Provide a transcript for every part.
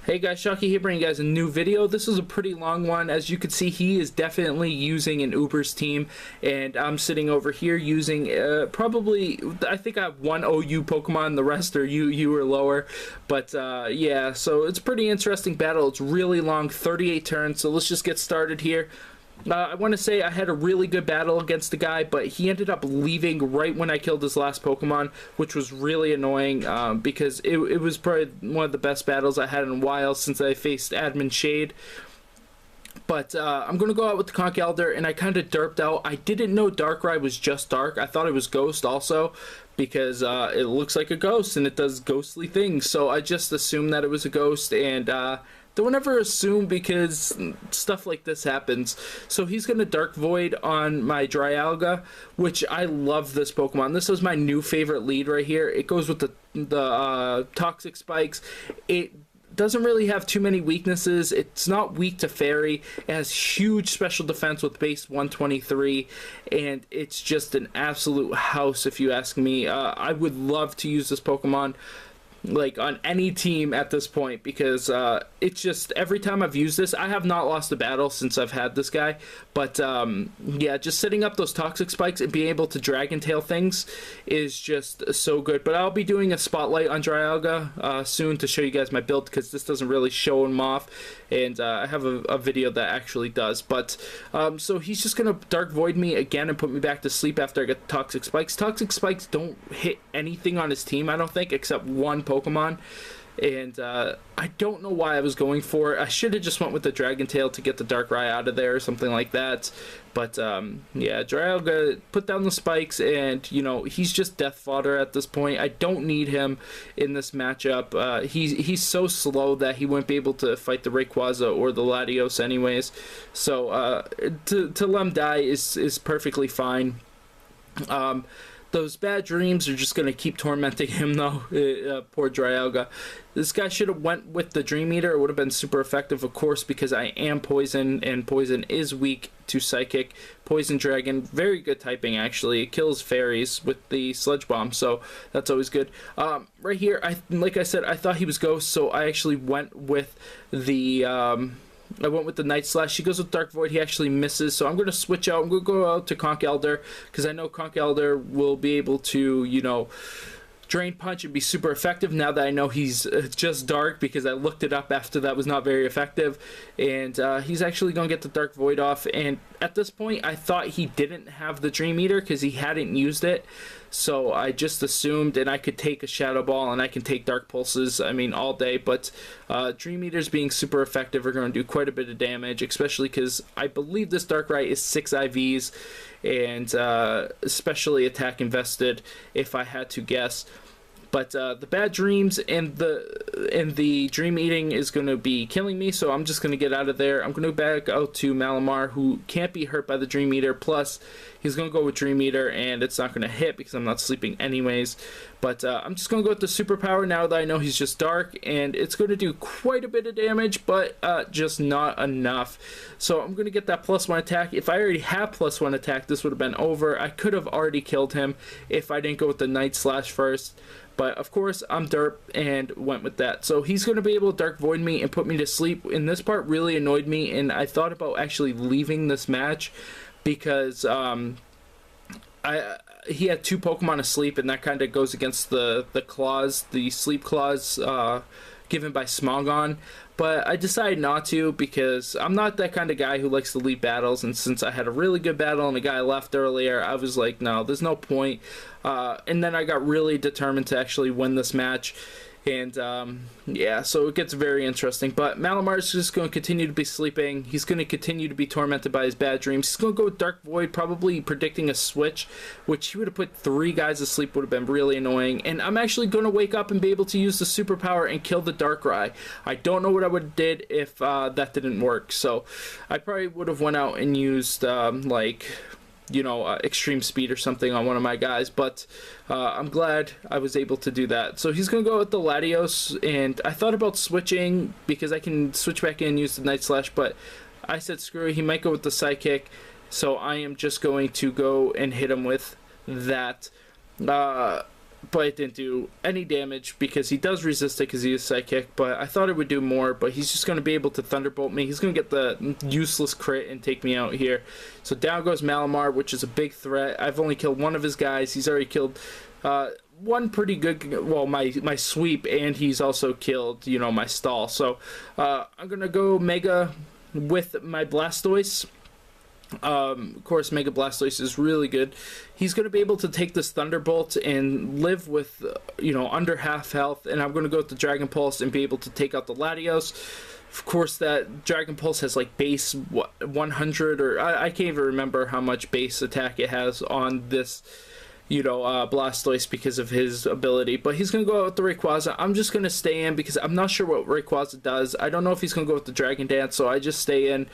Hey guys, Shocky here bringing you guys a new video. This is a pretty long one. As you can see, he is definitely using an Uber's team, and I'm sitting over here using probably, I think I have one OU Pokemon, the rest are U or lower. But yeah, so it's a pretty interesting battle. It's really long, 38 turns, so let's just get started here. I want to say I had a really good battle against the guy, but he ended up leaving right when I killed his last Pokemon, which was really annoying because it was probably one of the best battles I had in a while since I faced Admin Shade. But I'm going to go out with the Conch Elder, and I kind of derped out. I didn't know Darkrai was just Dark. I thought it was Ghost also, because it looks like a ghost and it does ghostly things. So I just assumed that it was a ghost, and don't ever assume because stuff like this happens. So he's going to Dark Void on my Dialga, which I love this Pokemon. This is my new favorite lead right here. It goes with the Toxic Spikes. It doesn't really have too many weaknesses. It's not weak to Fairy. It has huge special defense with base 123, and it's just an absolute house if you ask me. I would love to use this Pokemon like on any team at this point, because it's just every time I've used this, I have not lost a battle since I've had this guy. But yeah, just setting up those Toxic Spikes and being able to Dragon Tail things is just so good. But I'll be doing a spotlight on Dialga soon to show you guys my build, because this doesn't really show him off, and I have a video that actually does. But so he's just gonna Dark Void me again and put me back to sleep after I get the Toxic Spikes. Toxic Spikes don't hit anything on his team, I don't think, except one Pokemon, and I don't know why I was going for it. I should have just went with the Dragon Tail to get the Darkrai out of there or something like that. But yeah, Dialga put down the spikes, and you know, he's just death fodder at this point. I don't need him in this matchup. He's so slow that he wouldn't be able to fight the Rayquaza or the Latios anyways. So to let him die is perfectly fine. Those bad dreams are just going to keep tormenting him, though. Poor Dialga. This guy should have went with the Dream Eater. It would have been super effective, of course, because I am Poison, and Poison is weak to Psychic. Poison Dragon, very good typing, actually. It kills fairies with the Sludge Bomb, so that's always good. Right here, like I said, I thought he was Ghost, so I actually went with the Night Slash. He goes with Dark Void. He actually misses, so I'm going to switch out. I'm going to go out to Conch Elder, because I know Conch Elder will be able to, you know, Drain Punch and be super effective now that I know he's just Dark, because I looked it up after that was not very effective. And he's actually going to get the Dark Void off, and at this point I thought he didn't have the Dream Eater because he hadn't used it. So I just assumed, and I could take a Shadow Ball and I can take Dark Pulses, I mean, all day. But Dream Eaters being super effective are going to do quite a bit of damage, especially because I believe this Darkrai is 6 IVs, and especially attack invested, if I had to guess. But the bad dreams and the dream eating is going to be killing me, so I'm just going to get out of there. I'm going to back out to Malamar, who can't be hurt by the Dream Eater. Plus, he's going to go with Dream Eater, and it's not going to hit because I'm not sleeping anyways. But I'm just going to go with the Superpower now that I know he's just Dark, and it's going to do quite a bit of damage, but just not enough. So I'm going to get that +1 attack. If I already had +1 attack, this would have been over. I could have already killed him if I didn't go with the Night Slash first. But of course, I'm derp and went with that. So he's going to be able to Dark Void me and put me to sleep. And this part really annoyed me, and I thought about actually leaving this match because he had 2 Pokemon asleep, and that kind of goes against the clause, the sleep clause given by Smogon. But I decided not to, because I'm not that kind of guy who likes to lead battles, and since I had a really good battle and a guy left earlier, I was like, no, there's no point. And then I got really determined to actually win this match. And yeah, so it gets very interesting. But Malamar is just going to continue to be sleeping. He's going to continue to be tormented by his bad dreams. He's going to go with Dark Void, probably predicting a switch, which he would have put 3 guys to sleep, would have been really annoying. And I'm actually going to wake up and be able to use the Superpower and kill the Darkrai. I don't know what I would have did if that didn't work. So I probably would have went out and used like, you know, extreme speed or something on one of my guys, but I'm glad I was able to do that. So he's going to go with the Latios, and I thought about switching because I can switch back in and use the Night Slash, but I said screw it, he might go with the Psychic, so I am just going to go and hit him with that. but it didn't do any damage because he does resist it because he is psychic, but I thought it would do more, but he's just going to be able to Thunderbolt me. He's going to get the useless crit and take me out here. So down goes Malamar, which is a big threat. I've only killed one of his guys. He's already killed one pretty good, well, my sweep, and he's also killed, you know, my stall. So I'm going to go Mega with my Blastoise. Of course, Mega Blastoise is really good. He's going to be able to take this Thunderbolt and live with, you know, under half health. And I'm going to go with the Dragon Pulse and be able to take out the Latios. Of course, that Dragon Pulse has like base 100, or I can't even remember how much base attack it has on this, you know, Blastoise because of his ability. But he's going to go out with the Rayquaza. I'm just going to stay in because I'm not sure what Rayquaza does. I don't know if he's going to go with the Dragon Dance, so I just stay in.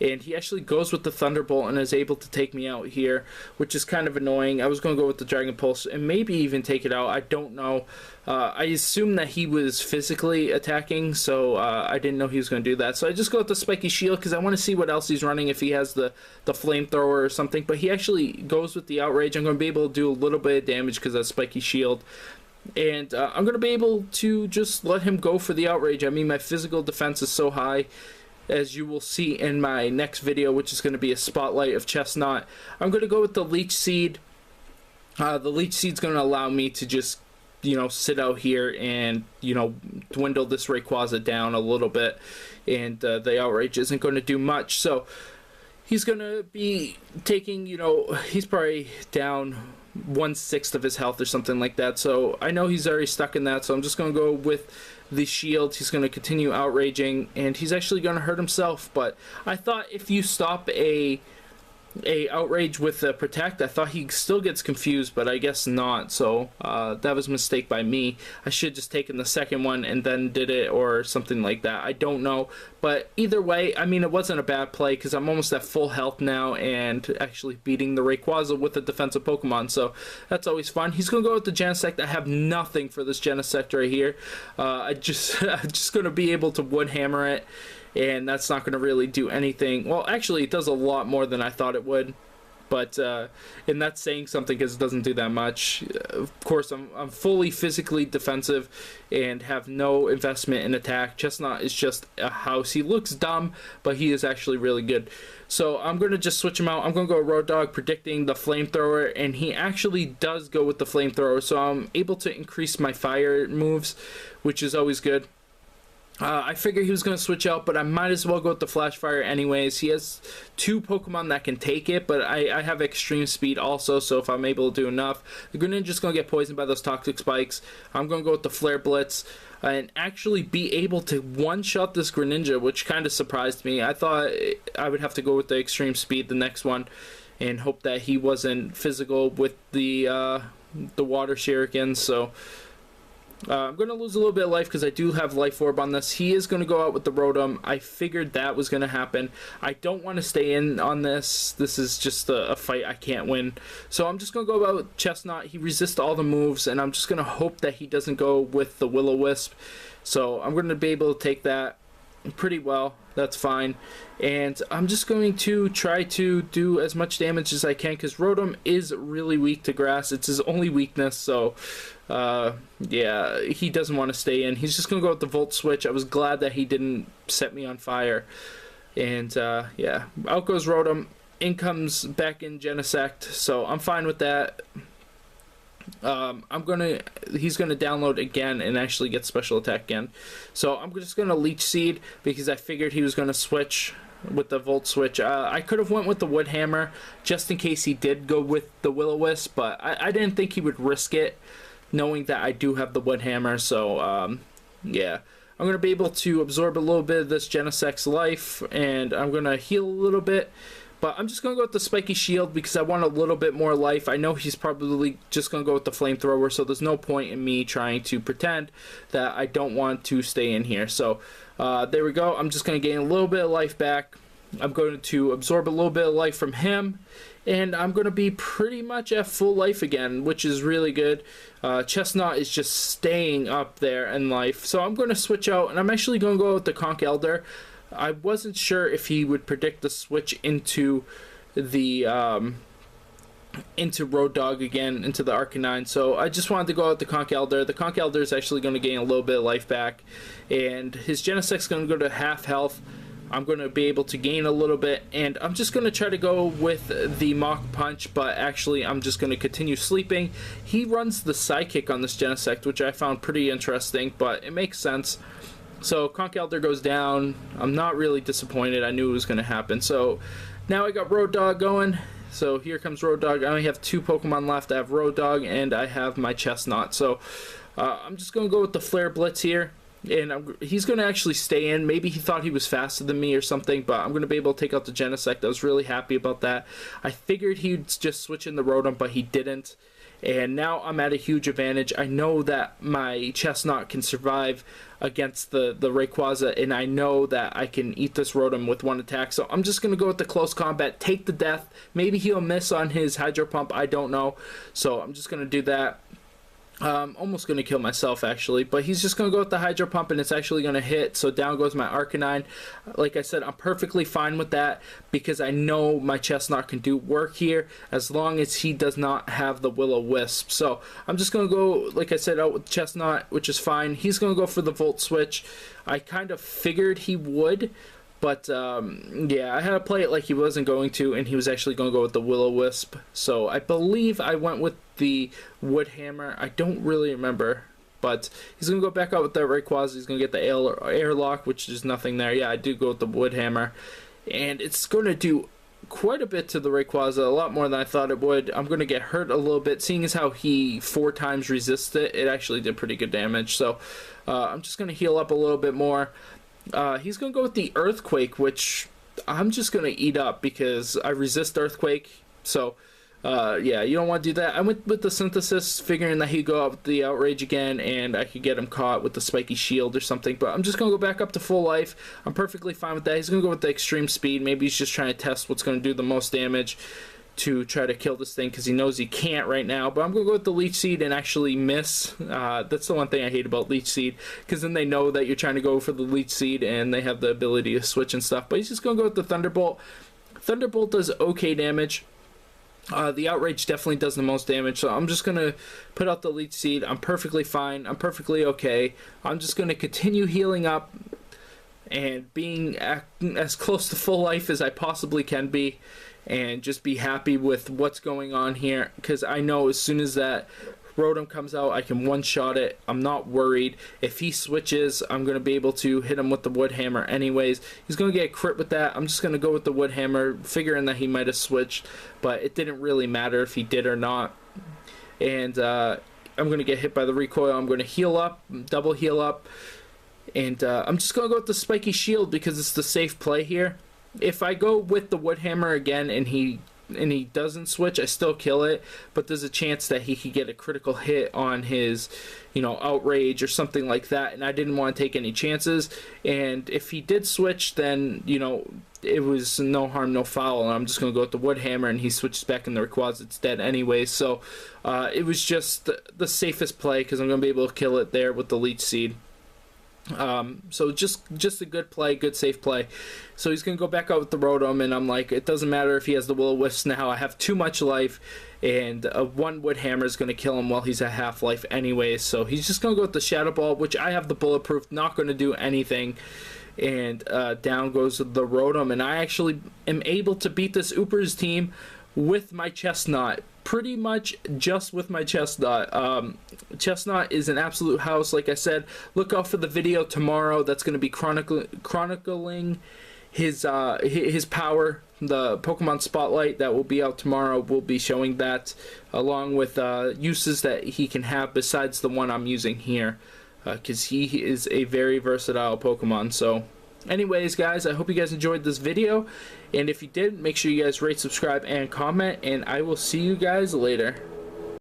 And he actually goes with the Thunderbolt and is able to take me out here, which is kind of annoying. I was going to go with the Dragon Pulse and maybe even take it out. I don't know. I assumed that he was physically attacking, so I didn't know he was going to do that. So I just go with the Spiky Shield because I want to see what else he's running, if he has the Flamethrower or something. But he actually goes with the Outrage. I'm going to be able to do a little bit of damage because of Spiky Shield. And I'm going to be able to just let him go for the Outrage. I mean, my physical defense is so high, as you will see in my next video, which is going to be a spotlight of Chesnaught. I'm going to go with the Leech Seed. The Leech Seed's going to allow me to just, you know, sit out here and, you know, dwindle this Rayquaza down a little bit. And the Outrage isn't going to do much. So he's going to be taking, you know, he's probably down 1/6 of his health or something like that. So I know he's already stuck in that. So I'm just going to go with the shield. He's going to continue outraging, and he's actually going to hurt himself. But I thought if you stop a outrage with a protect, I thought he still gets confused, but I guess not. So that was a mistake by me. I should have just taken the second one and then did it, or something like that. I don't know, but either way, I mean, it wasn't a bad play because I'm almost at full health now and actually beating the Rayquaza with a defensive Pokemon, so that's always fun. He's gonna go with the Genesect. I have nothing for this Genesect right here. I'm just gonna be able to wood hammer it, and that's not going to really do anything. Well, actually, it does a lot more than I thought it would. But, and that's saying something because it doesn't do that much. Of course, I'm fully physically defensive and have no investment in attack. Chesnaught is just a house. He looks dumb, but he is actually really good. So I'm going to just switch him out. I'm going to go Road Dog, predicting the Flamethrower, and he actually does go with the Flamethrower. So I'm able to increase my fire moves, which is always good. I figured he was going to switch out, but I might as well go with the Flash Fire anyways. He has 2 Pokemon that can take it, but I have Extreme Speed also, so if I'm able to do enough. The Greninja's going to get poisoned by those Toxic Spikes. I'm going to go with the Flare Blitz and actually be able to one-shot this Greninja, which kind of surprised me. I thought I would have to go with the Extreme Speed the next one and hope that he wasn't physical with the Water Shuriken, so I'm going to lose a little bit of life because I do have Life Orb on this. He is going to go out with the Rotom. I figured that was going to happen. I don't want to stay in on this. This is just a fight I can't win. So I'm just going to go about Chesnaught. He resists all the moves, and I'm just going to hope that he doesn't go with the Will-O-Wisp. So I'm going to be able to take that pretty well. That's fine. And I'm just going to try to do as much damage as I can because Rotom is really weak to grass. It's his only weakness, so yeah, he doesn't want to stay in. He's just going to go with the Volt Switch. I was glad that he didn't set me on fire. And yeah, out goes Rotom. In comes back in Genesect, so I'm fine with that. He's gonna download again and actually get special attack again. So I'm just gonna Leech Seed because I figured he was gonna switch with the Volt Switch. I could have went with the Wood Hammer just in case he did go with the Will-O-Wisp, but I didn't think he would risk it, knowing that I do have the Wood Hammer. So yeah, I'm gonna be able to absorb a little bit of this Genesect's life, and I'm gonna heal a little bit. But I'm just going to go with the Spiky Shield because I want a little bit more life. I know he's probably just going to go with the Flamethrower, so there's no point in me trying to pretend that I don't want to stay in here. So there we go. I'm just going to gain a little bit of life back. I'm going to absorb a little bit of life from him, and I'm going to be pretty much at full life again, which is really good. Chesnaught is just staying up there in life. So I'm going to switch out, and I'm actually going to go with the Conch Elder. I wasn't sure if he would predict the switch into the into Road Dogg again, into the Arcanine. So I just wanted to go out the Conch Elder. The Conch Elder is actually going to gain a little bit of life back, and his Genesect is going to go to half health. I'm going to be able to gain a little bit, and I'm just going to try to go with the Mach Punch, but actually I'm just going to continue sleeping. He runs the Psychic on this Genesect, which I found pretty interesting, but it makes sense. So Conch Elder goes down. I'm not really disappointed. I knew it was going to happen. So now I got Road Dogg going. So here comes Road Dogg. I only have 2 Pokemon left. I have Road Dogg and I have my Chesnaught. So I'm just going to go with the Flare Blitz here. And he's going to actually stay in. Maybe he thought he was faster than me or something, but I'm going to be able to take out the Genesect. I was really happy about that. I figured he'd just switch in the Rotom, but he didn't. And now I'm at a huge advantage. I know that my Chesnaught can survive against the Rayquaza, and I know that I can eat this Rotom with 1 attack. So I'm just going to go with the close combat, take the death. Maybe he'll miss on his Hydro Pump. I don't know. So I'm just going to do that. Almost going to kill myself, actually. But he's just going to go with the Hydro Pump, and it's actually going to hit. So down goes my Arcanine. Like I said, I'm perfectly fine with that because I know my Chesnaught can do work here as long as he does not have the Will-O-Wisp. So I'm just going to go, like I said, out with Chesnaught, which is fine. He's going to go for the Volt Switch. I kind of figured he would. But, yeah, I had to play it like he wasn't going to, and he was actually going to go with the Will-O-Wisp. So I believe I went with the Wood Hammer. I don't really remember. But he's going to go back out with that Rayquaza. He's going to get the Airlock, which is nothing there. Yeah, I do go with the Wood Hammer. And it's going to do quite a bit to the Rayquaza, a lot more than I thought it would. I'm going to get hurt a little bit. Seeing as how he 4 times resisted, it actually did pretty good damage. So I'm just going to heal up a little bit more. He's going to go with the Earthquake, which I'm just going to eat up because I resist Earthquake. So, yeah, you don't want to do that. I went with the Synthesis, figuring that he'd go up with the Outrage again, and I could get him caught with the Spiky Shield or something. But I'm just going to go back up to full life. I'm perfectly fine with that. He's going to go with the Extreme Speed. Maybe he's just trying to test what's going to do the most damage to try to kill this thing because he knows he can't right now. But I'm going to go with the Leech Seed and actually miss. That's the one thing I hate about Leech Seed, because then they know that you're trying to go for the Leech Seed and they have the ability to switch and stuff. But he's just going to go with the Thunderbolt. Thunderbolt does okay damage. The Outrage definitely does the most damage, so I'm just going to put out the Leech Seed. I'm perfectly fine. I'm perfectly okay. I'm just going to continue healing up and being as close to full life as I possibly can be, and just be happy with what's going on here, because I know as soon as that Rotom comes out, I can one-shot it. I'm not worried. If he switches, I'm going to be able to hit him with the Wood Hammer anyways. He's going to get a crit with that. I'm just going to go with the Wood Hammer, figuring that he might have switched, but it didn't really matter if he did or not. And I'm going to get hit by the recoil. I'm going to heal up, double heal up, and I'm just going to go with the Spiky Shield because it's the safe play here. If I go with the Wood Hammer again and he doesn't switch, I still kill it, but there's a chance that he could get a critical hit on his, Outrage or something like that, and I didn't want to take any chances. And if he did switch, then, it was no harm, no foul, and I'm just going to go with the Wood Hammer, and he switches back in the Rayquaza, it's dead anyway. So it was just the safest play because I'm going to be able to kill it there with the Leech Seed. So just a good play, good safe play. So he's gonna go back out with the Rotom, and I'm like, it doesn't matter if he has the Will-O-Wisp now. I have too much life, and one Wood Hammer is gonna kill him while he's at half life anyway. So he's just gonna go with the Shadow Ball, which I have the Bulletproof, not gonna do anything. And down goes the Rotom, and I actually am able to beat this Uber's team with my Chesnaught. Pretty much just with my Chesnaught. Chesnaught is an absolute house. Like I said, look out for the video tomorrow that's going to be chronicling his power. The Pokemon Spotlight that will be out tomorrow will be showing that, along with uses that he can have besides the one I'm using here, because he is a very versatile Pokemon. So anyways, guys, I hope you guys enjoyed this video, and if you did, make sure you guys rate, subscribe, and comment, and I will see you guys later.